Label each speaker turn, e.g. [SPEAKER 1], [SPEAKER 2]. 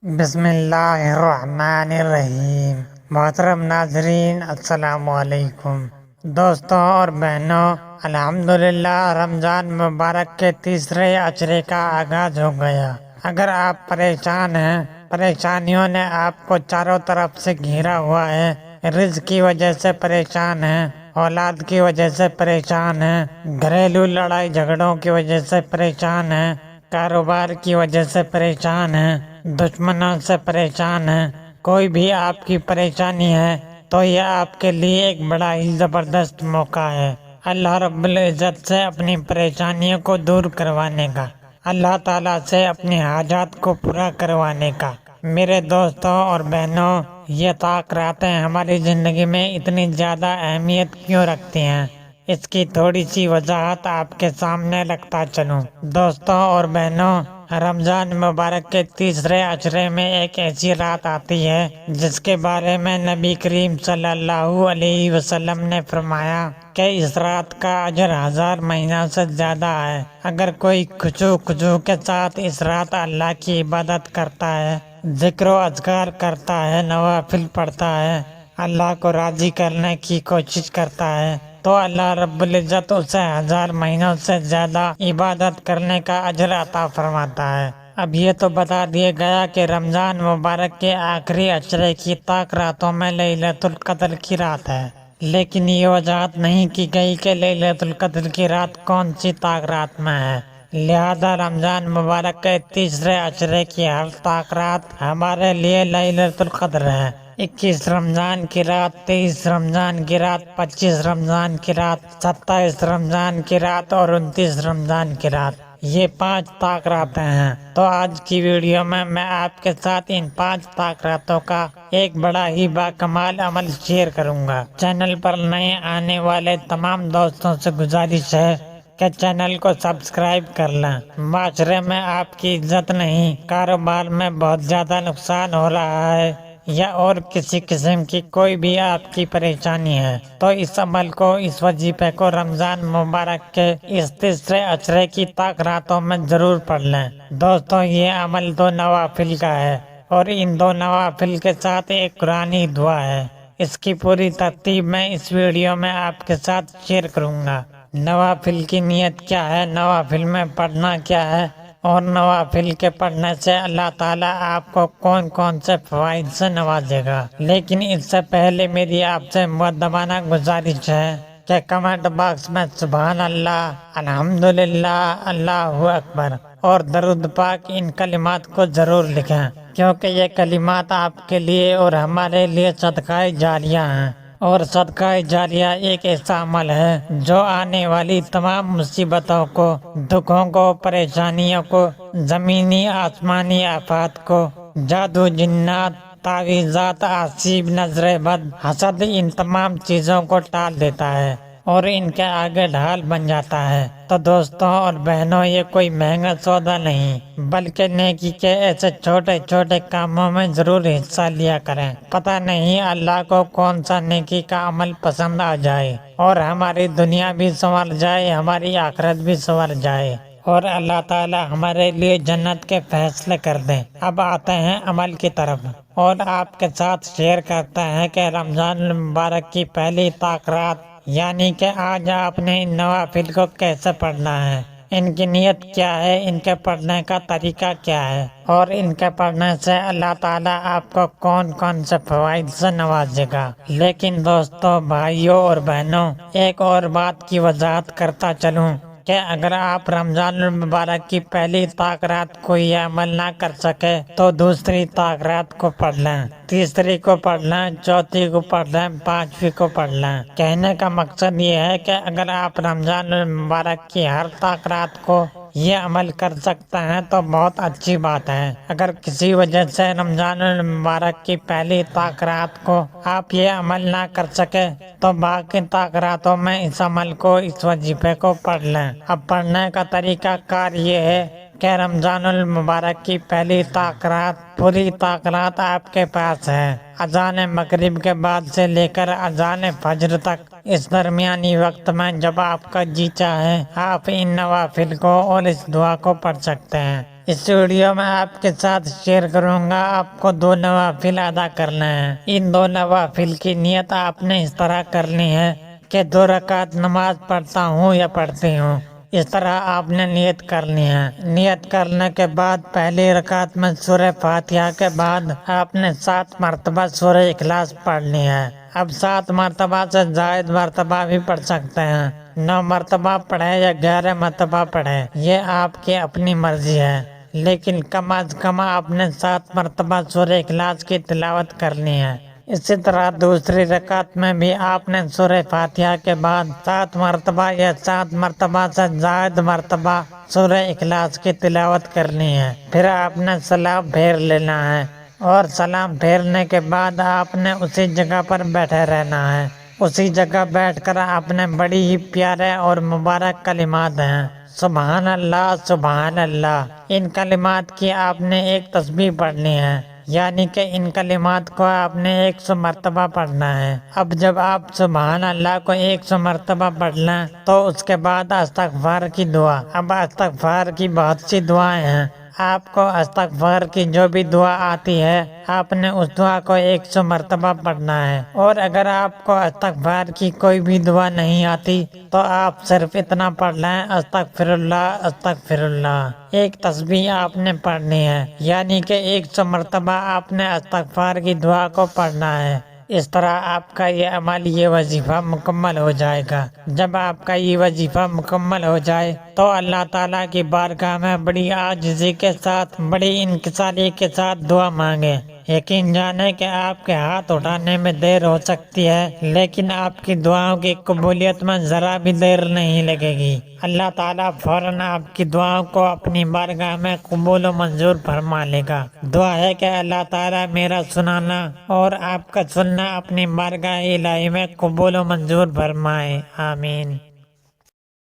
[SPEAKER 1] بسم اللہ الرحمن الرحیم۔ محترم ناظرین، السلام علیکم۔ دوستوں اور بہنوں، الحمدللہ رمضان مبارک کے تیسرے اشرے کا آغاز ہو گیا۔ اگر آپ پریشان ہیں، پریشانیوں نے آپ کو چاروں طرف سے گھیرا ہوا ہے، رزق کی وجہ سے پریشان ہیں، اولاد کی وجہ سے پریشان ہیں، گھریلو لڑائی جھگڑوں کی وجہ سے پریشان ہیں، کاروبار کی وجہ سے پریشان ہیں، دشمنوں سے پریشان ہیں، کوئی بھی آپ کی پریشانی ہے تو یہ آپ کے لیے ایک بڑا ہی زبردست موقع ہے اللہ رب العزت سے اپنی پریشانیوں کو دور کروانے کا، اللہ تعالیٰ سے اپنی حاجات کو پورا کروانے کا۔ میرے دوستوں اور بہنوں، یہ طاق راتیں ہماری زندگی میں اتنی زیادہ اہمیت کیوں رکھتی ہیں، اس کی تھوڑی سی وضاحت آپ کے سامنے رکھتا چلوں۔ دوستوں اور بہنوں، رمضان مبارک کے تیسرے اشرے میں ایک ایسی رات آتی ہے جس کے بارے میں نبی کریم صلی اللہ علیہ وسلم نے فرمایا کہ اس رات کا اجر 1000 مہینوں سے زیادہ ہے۔ اگر کوئی خشوع کے ساتھ اس رات اللہ کی عبادت کرتا ہے، ذکر و اذکار کرتا ہے، نوافل پڑھتا ہے، اللہ کو راضی کرنے کی کوشش کرتا ہے، تو اللہ رب العزت اسے 1000 مہینوں سے زیادہ عبادت کرنے کا اجر عطا فرماتا ہے۔ اب یہ تو بتا دیا گیا کہ رمضان مبارک کے آخری اشرے کی طاق راتوں میں لیلۃ القدر کی رات ہے، لیکن یہ وضاحت نہیں کی گئی کہ لیلۃ القدر کی رات کون سی طاق رات میں ہے۔ لہذا رمضان مبارک کے تیسرے اشرے کی ہر طاق رات ہمارے لیے لیلۃ القدر ہے۔ 21 رمضان کی رات، 23 رمضان کی رات، 25 رمضان کی رات، 27 رمضان کی رات اور 29 رمضان کی رات، یہ 5 طاق راتیں ہیں۔ تو آج کی ویڈیو میں آپ کے ساتھ ان 5 طاق راتوں کا ایک بڑا ہی باکمال عمل شیئر کروں گا۔ چینل پر نئے آنے والے تمام دوستوں سے گزارش ہے کہ چینل کو سبسکرائب کر لیں۔ معاشرے میں آپ کی عزت نہیں، کاروبار میں بہت زیادہ نقصان ہو رہا ہے یا اور کسی قسم کی کوئی بھی آپ کی پریشانی ہے تو اس عمل کو، اس وظیفے کو رمضان مبارک کے اس تیسرے اشرے کی طاق راتوں میں ضرور پڑھ لیں۔ دوستوں، یہ عمل 2 نوافل کا ہے اور ان 2 نوافل کے ساتھ ایک قرآنی دعا ہے۔ اس کی پوری ترتیب میں اس ویڈیو میں آپ کے ساتھ شیئر کروں گا۔ نوافل کی نیت کیا ہے، نوافل میں پڑھنا کیا ہے اور نوافل کے پڑھنے سے اللہ تعالیٰ آپ کو کون کون سے فوائد سے نوازے گا۔ لیکن اس سے پہلے میری آپ سے مؤدبانہ گزارش ہے کہ کمنٹ باکس میں سبحان اللہ، الحمدللہ، اللہ اکبر اور درود پاک ان کلمات کو ضرور لکھیں، کیونکہ یہ کلمات آپ کے لیے اور ہمارے لیے صدقہ جاریہ ہیں، اور صدقہ جاریہ ایک ایسا عمل ہے جو آنے والی تمام مصیبتوں کو، دکھوں کو، پریشانیوں کو، زمینی آسمانی آفات کو، جادو جنات، تعویذات، آسیب، نظر بد، حسد، ان تمام چیزوں کو ٹال دیتا ہے اور ان کے آگے ڈھال بن جاتا ہے۔ تو دوستوں اور بہنوں، یہ کوئی مہنگا سودا نہیں بلکہ نیکی کے ایسے چھوٹے چھوٹے کاموں میں ضرور حصہ لیا کریں۔ پتہ نہیں اللہ کو کون سا نیکی کا عمل پسند آ جائے اور ہماری دنیا بھی سنور جائے، ہماری آخرت بھی سنور جائے اور اللہ تعالیٰ ہمارے لیے جنت کے فیصلے کر دیں۔ اب آتے ہیں عمل کی طرف اور آپ کے ساتھ شیئر کرتے ہیں کہ رمضان المبارک کی پہلی طاق رات یعنی کہ آج آپ نے ان نوافل کو کیسے پڑھنا ہے، ان کی نیت کیا ہے، ان کے پڑھنے کا طریقہ کیا ہے اور ان کے پڑھنے سے اللہ تعالیٰ آپ کو کون کون سے فوائد سے نوازے گا۔ لیکن دوستوں، بھائیوں اور بہنوں، ایک اور بات کی وضاحت کرتا چلوں کہ اگر آپ رمضان المبارک کی پہلی طاق رات کو یہ عمل نہ کر سکے تو دوسری طاق رات کو پڑھ لیں، تیسری کو پڑھ لیں، چوتھی کو پڑھ لیں، 5ویں کو پڑھ لیں۔ کہنے کا مقصد یہ ہے کہ اگر آپ رمضان المبارک کی ہر طاق رات کو یہ عمل کر سکتے ہیں تو بہت اچھی بات ہے۔ اگر کسی وجہ سے رمضان المبارک کی پہلی طاق رات کو آپ یہ عمل نہ کر سکے تو باقی طاق راتوں میں اس عمل کو، اس وظیفے کو پڑھ لیں۔ اب پڑھنے کا طریقہ کار یہ ہے کہ رمضان المبارک کی پہلی طاق رات، پوری طاق رات آپ کے پاس ہے، اذان مغرب کے بعد سے لے کر اذان فجر تک، اس درمیانی وقت میں جب آپ کا جی چاہے آپ ان نوافل کو اور اس دعا کو پڑھ سکتے ہیں۔ اس ویڈیو میں آپ کے ساتھ شیئر کروں گا آپ کو 2 نوافل ادا کرنا ہے۔ ان 2 نوافل کی نیت آپ نے اس طرح کرنی ہے کہ 2 رکعت نماز پڑھتا ہوں یا پڑھتی ہوں، اس طرح آپ نے نیت کرنی ہے۔ نیت کرنے کے بعد پہلی رکعت میں سورہ فاتحہ کے بعد آپ نے 7 مرتبہ سورہ اخلاص پڑھنی ہے۔ اب 7 مرتبہ سے زائد مرتبہ بھی پڑھ سکتے ہیں، 9 مرتبہ پڑھے یا 11 مرتبہ پڑھے، یہ آپ کی اپنی مرضی ہے، لیکن کم از کم آپ نے 7 مرتبہ سورہ اخلاص کی تلاوت کرنی ہے۔ اسی طرح دوسری رکعت میں بھی آپ نے سورہ فاتحہ کے بعد 7 مرتبہ یا 7 مرتبہ سے زائد مرتبہ سورہ اخلاص کی تلاوت کرنی ہے۔ پھر آپ نے سلام پھیر لینا ہے، اور سلام پھیرنے کے بعد آپ نے اسی جگہ پر بیٹھے رہنا ہے۔ اسی جگہ بیٹھ کر آپ نے بڑی ہی پیارے اور مبارک کلمات ہیں، سبحان اللہ سبحان اللہ، ان کلمات کی آپ نے ایک تسبیح پڑھنی ہے، یعنی کہ ان کلمات کو آپ نے 100 مرتبہ پڑھنا ہے۔ اب جب آپ سبحان اللہ کو 100 مرتبہ پڑھ لیں تو اس کے بعد استغفار کی دعا۔ اب استغفار کی بہت سی دعائیں ہیں، آپ کو استغفار کی جو بھی دعا آتی ہے آپ نے اس دعا کو 100 مرتبہ پڑھنا ہے، اور اگر آپ کو استغفار کی کوئی بھی دعا نہیں آتی تو آپ صرف اتنا پڑھ لیں استغفر اللہ استغفر اللہ، ایک تسبیح آپ نے پڑھنی ہے، یعنی کہ 100 مرتبہ آپ نے استغفار کی دعا کو پڑھنا ہے۔ اس طرح آپ کا یہ عمل، یہ وظیفہ مکمل ہو جائے گا۔ جب آپ کا یہ وظیفہ مکمل ہو جائے تو اللہ تعالیٰ کی بارگاہ میں بڑی عاجزی کے ساتھ، بڑی انکساری کے ساتھ دعا مانگے۔ یقین جانے کہ آپ کے ہاتھ اٹھانے میں دیر ہو سکتی ہے، لیکن آپ کی دعاؤں کی قبولیت میں ذرا بھی دیر نہیں لگے گی۔ اللہ تعالیٰ فوراً آپ کی دعاؤں کو اپنی بارگاہ میں قبول و منظور فرما لے گا۔ دعا ہے کہ اللہ تعالیٰ میرا سنانا اور آپ کا سننا اپنی بارگاہ الہی میں قبول و منظور فرمائے، آمین۔